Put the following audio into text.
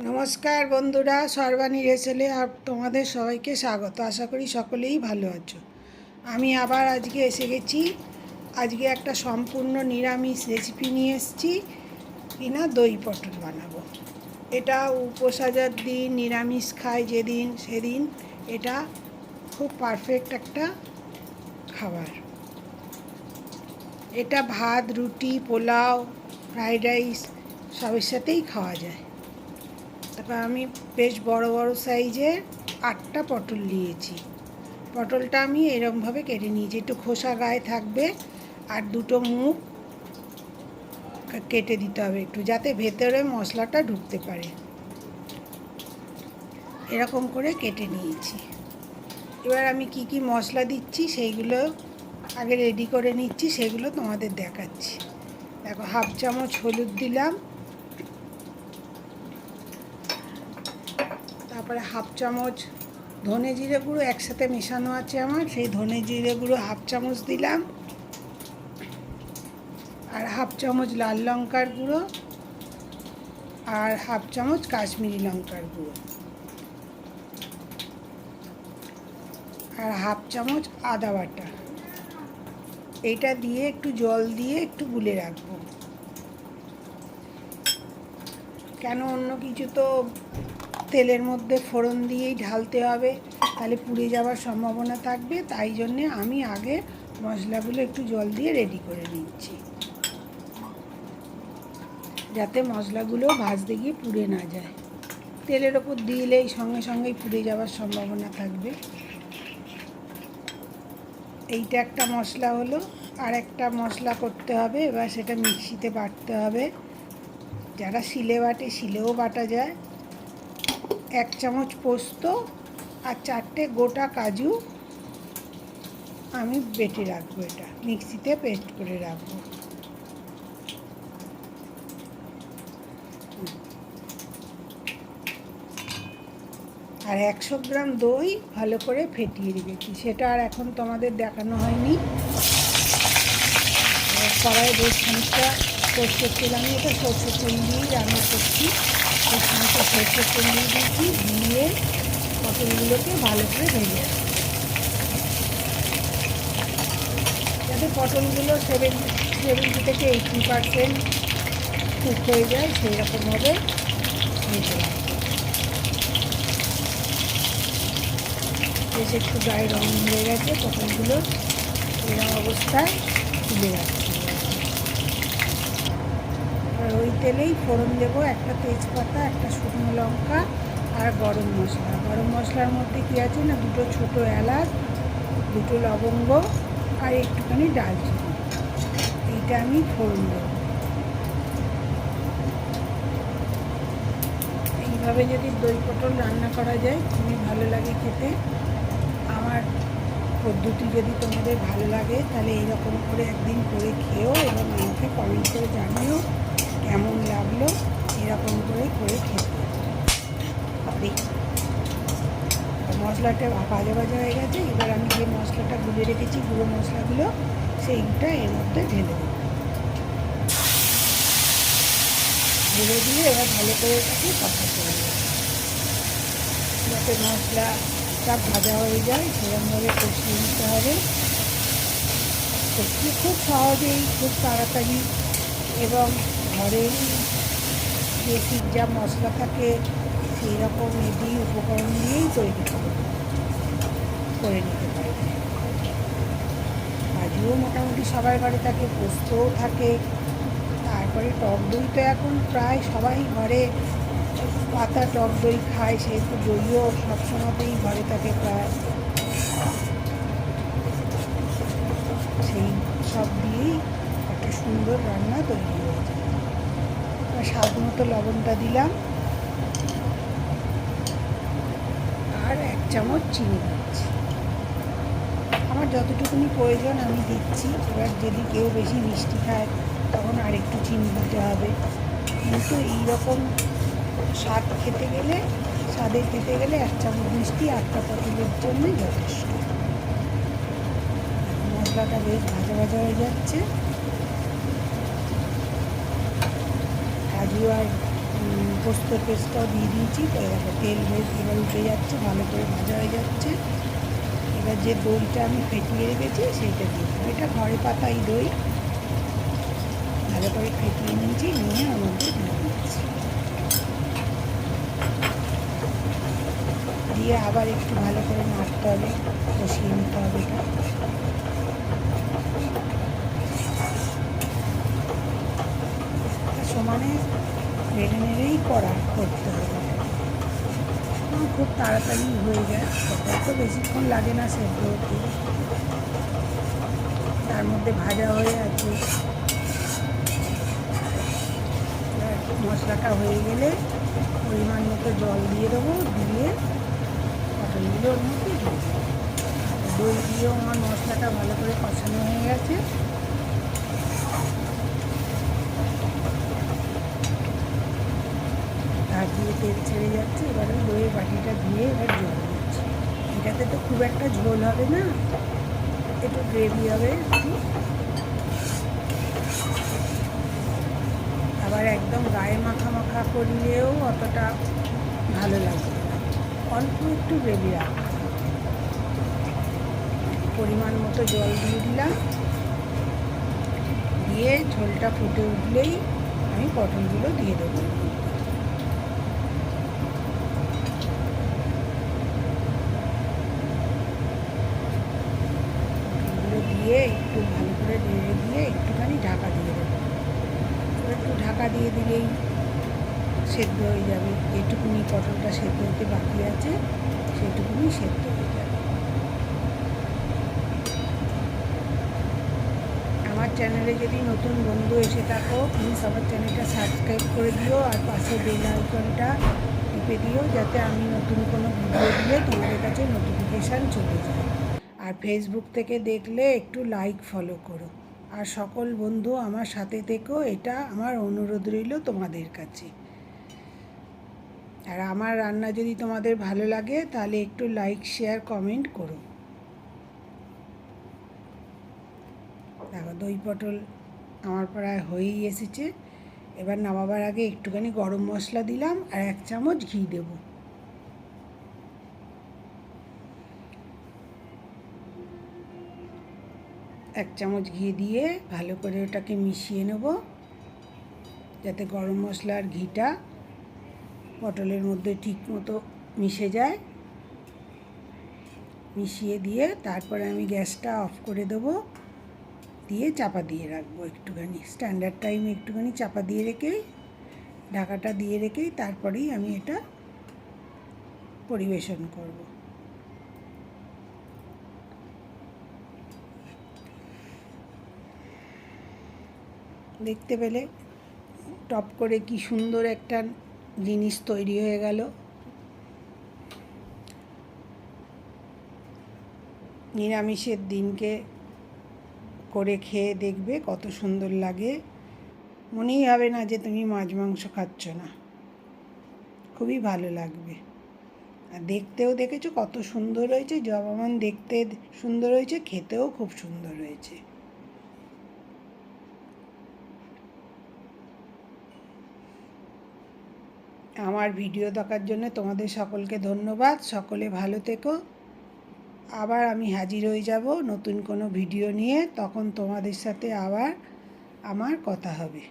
নমস্কার বন্ধুরা, সর্বাণী রেসেলে তোমাদের সবাইকে স্বাগত। আশা করি সকলেই ভালো আছো। আমি আবার আজকে এসে গেছি। আজকে একটা সম্পূর্ণ নিরামিষ রেসিপি নিয়ে এসেছি, কিনা দই পটল বানাবো। এটা উপোসাজার দিন, নিরামিষ খায় যেদিন সেদিন এটা খুব পারফেক্ট একটা খাবার। এটা ভাত, রুটি, পোলাও, ফ্রাইড রাইস সবের সাথেই খাওয়া যায়। তারপর আমি বেশ বড় বড় সাইজের 8টা পটল নিয়েছি। পটলটা আমি এরকমভাবে কেটে নিয়েছি, একটু খোসা গায়ে থাকবে আর দুটো মুখ কেটে দিতে হবে একটু, যাতে ভেতরে মশলাটা ঢুকতে পারে। এরকম করে কেটে নিয়েছি। এবার আমি কি কি মশলা দিচ্ছি সেইগুলো আগে রেডি করে নিচ্ছি, সেগুলো তোমাদের দেখাচ্ছি। দেখো, 1/2 চামচ হলুদ দিলাম, তারপরে 1/2 চামচ ধনে জিরে গুঁড়ো একসাথে মেশানো আছে আমার, সেই ধনে জিরে গুঁড়ো 1/2 চামচ দিলাম, আর 1/2 চামচ লাল লঙ্কার গুঁড়ো, আর 1/2 চামচ কাশ্মীরি লঙ্কার গুঁড়ো, আর 1/2 চামচ আদা বাটা। এইটা দিয়ে একটু জল দিয়ে একটু গুলে রাখবো। কেন, অন্য কিছু তো তেলের মধ্যে ফোড়ন দিয়েই ঢালতে হবে, তাহলে পুড়ে যাওয়ার সম্ভাবনা থাকবে। তাই জন্যে আমি আগে মশলাগুলো একটু জল দিয়ে রেডি করে নিচ্ছি, যাতে মশলাগুলো ভাজতে গিয়ে পুড়ে না যায়। তেলের ওপর দিলেই সঙ্গে সঙ্গেই পুড়ে যাওয়ার সম্ভাবনা থাকবে। এইটা একটা মশলা হলো। আর একটা মশলা করতে হবে, এবার সেটা মিক্সিতে বাটতে হবে। যারা শিলে বাটে, শিলেও বাটা যায়। 1 চামচ পোস্ত আর 4টে গোটা কাজু আমি বেটে রাখবো, এটা মিক্সিতে পেস্ট করে রাখবো। আর 100 গ্রাম দই ভালো করে ফেটিয়ে রেখেছি, সেটা আর এখন তোমাদের দেখানো হয়নি। কড়াইয়ে বেশ খানিকটা সর্ষের তেল, আমি এটা সর্ষের তেল দিয়েই রান্না করছি। বেশ খানিকটা সর্ষের তেল দিয়ে দিয়েছি, দিয়ে পটলগুলোকে ভালো করে ভেজে রাখছি, যাতে পটলগুলো 70 থেকে 80% কুক হয়ে যায়, সেই রকমভাবে ভেজে রাখবো। বেশ একটু গায়ে রঙ হয়ে গেছে পটলগুলো, এরকম অবস্থায় তুলে রাখছি। আর ওই তেলেই ফোড়ন দেবো, একটা তেজপাতা, একটা শুকনো লঙ্কা আর গরম মশলা। গরম মশলার মধ্যে কী আছে না, 2টো ছোটো এলাচ, 2টো লবঙ্গ আর একটুখানি দারচিনি। এইটা আমি ফোড়ন দেবো। এইভাবে যদি দই পটল রান্না করা যায় খুবই ভালো লাগে খেতে। আমার পদ্ধতি যদি তোমাদের ভালো লাগে তাহলে এইরকম করে একদিন করে খেও এবং আমাকে কমেন্ট করে জানিও কেমন লাগলো। এরকম করে খেতে হবে। মশলাটা ভাজা ভাজা হয়ে গেছে। এবার আমি যে মশলাটা গুলে রেখেছি, গুঁড়ো মশলাগুলো, সেইটা এর মধ্যে ঢেলে দেবো। ঢেলে দিয়ে এবার ভালো করে এটাকে কষাতে হবে, যাতে মশলাটা ভাজা হয়ে যায় সেরকমভাবে কষিয়ে নিতে হবে। কষিয়ে খুব সহজেই, খুব তাড়াতাড়ি এবং ঘরের বেসিক যা মশলা থাকে সেই রকম দিয়ে উপকরণ দিয়েই তৈরি করে নিতে পারে। কাজুও মোটামুটি সবার ঘরে থাকে, পোস্তও থাকে। তারপরে টক দই তো এখন প্রায় সবাই ঘরে পাতা টক দই খায়, সেহেতু দইও সবসময়তেই ঘরে থাকে প্রায়। সেই সব দিয়েই একটা সুন্দর রান্না তৈরি হয়ে যায়। স্বাদ মতো লবণটা দিলাম, আর 1 চামচ চিনি দিচ্ছি। আমার যতটুকুনি প্রয়োজন আমি দিচ্ছি। এবার যদি কেউ বেশি মিষ্টি খায় তখন আরেকটু চিনি দিতে হবে, কিন্তু এইরকম স্বাদে খেতে গেলে 1 চামচ মিষ্টি 8টা পটলের জন্যই যথেষ্ট। মশলাটা বেশ ভাজা ভাজা হয়ে যাচ্ছে। কাজু আর পোস্তর পেস্টটাও দিয়ে দিয়েছি। তো দেখো তেল বেশ এবার উঠে যাচ্ছে, ভালো করে ভাজা হয়ে যাচ্ছে। এবার যে দইটা আমি ফেটিয়ে রেখেছি সেইটা দিয়ে দেবো। এটা ঘরে পাতা এই দই, ভালো করে ফেটিয়ে নিয়েছি, নিয়ে ওর মধ্যে দিয়ে দিচ্ছি। দিয়ে আবার একটু ভালো করে নাড়তে হবে, কষিয়ে নিতে হবে। এটা সমানে নেড়ে নেড়েই করতে হবে। খুব তাড়াতাড়ি হয়ে যায়, তো বেশিক্ষণ লাগে না সেদ্ধ হতে। তার মধ্যে ভাজা হয়ে আছে। মশলাটা হয়ে গেলে পরিমাণ মতো জল দিয়ে দেবো, দিয়ে পটলগুলো ওর মধ্যে দিয়ে দেবো। দই দিয়েও আমার মশলাটা ভালো করে কষানো হয়ে গেছে। তার দিয়ে তেল ছেড়ে যাচ্ছে। এবার ওই দইয়ের বাটিটা দিয়ে এবার জল দিচ্ছি। এটাতে তো খুব একটা ঝোল হবে না, একটু গ্রেভি হবে একটু। আবার একদম গায়ে মাখা মাখা করলেও অতটা ভালো লাগবে না, অল্প একটু গ্রেভি রাখতে হবে। পরিমাণ মতো জল দিয়ে দিলাম, দিয়ে ঝোলটা ফুটে উঠলেই আমি পটলগুলো দিয়ে দেবো। পটলগুলো দিয়ে একটু ভালো করে নেড়ে দিয়ে একটুখানি ঢাকা দিয়ে দেবো। একটু ঢাকা দিয়ে দিলেই সেদ্ধ হয়ে যাবে। যেটুকুনি পটলটা সেদ্ধ হতে বাকি আছে সেটুকুনি সেদ্ধ হয়ে যাবে। আমার চ্যানেলে যদি নতুন বন্ধু এসে থাকো, প্লিজ আমার চ্যানেলটা সাবস্ক্রাইব করে দিও, আর পাশে বেল আইকনটা টিপে দিও, যাতে আমি নতুন কোনো ভিডিও দিলে তোমাদের কাছে নোটিফিকেশান চলে যায়। আর ফেসবুক থেকে দেখলে একটু লাইক ফলো করো। আর সকল বন্ধু আমার সাথে থেকো, এটা আমার অনুরোধ রইল তোমাদের কাছে। আর আমার রান্না যদি তোমাদের ভালো লাগে তাহলে একটু লাইক শেয়ার কমেন্ট করো। দেখো দই পটল আমার প্রায় হয়েই এসেছে। এবার নামাবার আগে একটুখানি গরম মশলা দিলাম, আর 1 চামচ ঘি দেব। এক চামচ ঘি দিয়ে ভালো করে ওটাকে মিশিয়ে নেব, যাতে গরম মশলা আর ঘিটা পটলের মধ্যে ঠিক মতো মিশে যায়। মিশিয়ে দিয়ে তারপরে আমি গ্যাসটা অফ করে দেবো, দিয়ে চাপা দিয়ে রাখবো একটুখানি, স্ট্যান্ডার্ড টাইমে একটুখানি চাপা দিয়ে রেখেই, ঢাকাটা দিয়ে রেখেই তারপরেই আমি এটা পরিবেশন করব। দেখতে পেলে টপ করে কি সুন্দর একটা জিনিস তৈরি হয়ে গেল। নিরামিষের দিনকে করে খেয়ে দেখবে কত সুন্দর লাগে, মনেই হবে না যে তুমি মাছ মাংস খাচ্ছ না, খুবই ভালো লাগবে। আর দেখতেও দেখেছো কত সুন্দর হয়েছে, যেমন দেখতে সুন্দর হয়েছে খেতেও খুব সুন্দর হয়েছে। আমার ভিডিও দেখার জন্য তোমাদের সকলকে ধন্যবাদ। সকলে ভালো থেকো। আবার আমি হাজির হয়ে যাব নতুন কোনো ভিডিও নিয়ে, তখন তোমাদের সাথে আবার আমার কথা হবে।